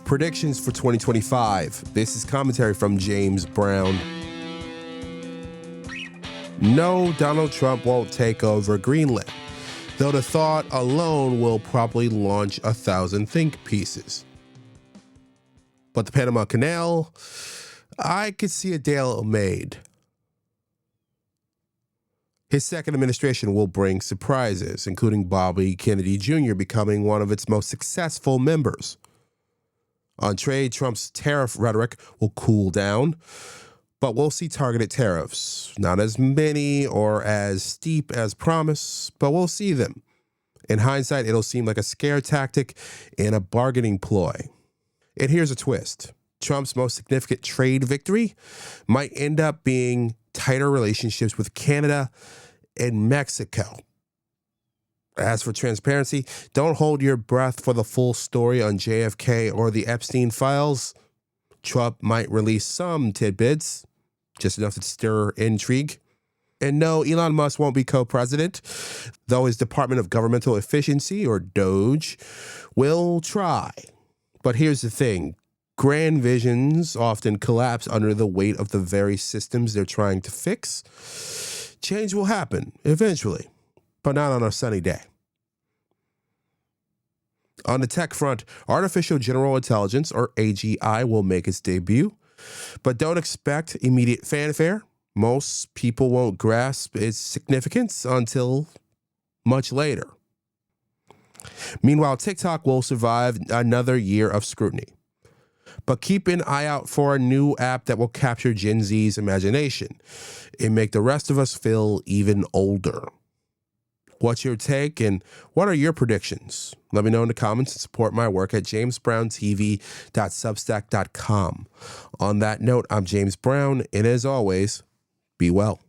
Predictions for 2025. This is commentary from James Brown. No, Donald Trump won't take over Greenland, though the thought alone will probably launch 1,000 think pieces. But the Panama Canal, I could see a deal made. His second administration will bring surprises, including Bobby Kennedy Jr. becoming one of its most successful members. On trade, Trump's tariff rhetoric will cool down, but we'll see targeted tariffs. Not as many or as steep as promised, but we'll see them. In hindsight, it'll seem like a scare tactic and a bargaining ploy. And here's a twist. Trump's most significant trade victory might end up being tighter relationships with Canada and Mexico. As for transparency, don't hold your breath for the full story on JFK or the Epstein files. Trump might release some tidbits, just enough to stir intrigue. And no, Elon Musk won't be co-president, though his Department of Governmental Efficiency, or DOGE, will try. But here's the thing. Grand visions often collapse under the weight of the very systems they're trying to fix. Change will happen eventually, but not on a sunny day. On the tech front, artificial general intelligence, or AGI, will make its debut, but don't expect immediate fanfare. Most people won't grasp its significance until much later. Meanwhile, TikTok will survive another year of scrutiny. But keep an eye out for a new app that will capture Gen Z's imagination and make the rest of us feel even older. What's your take and what are your predictions? Let me know in the comments and support my work at jamesbrowntv.substack.com. On that note, I'm James Brown, and as always, be well.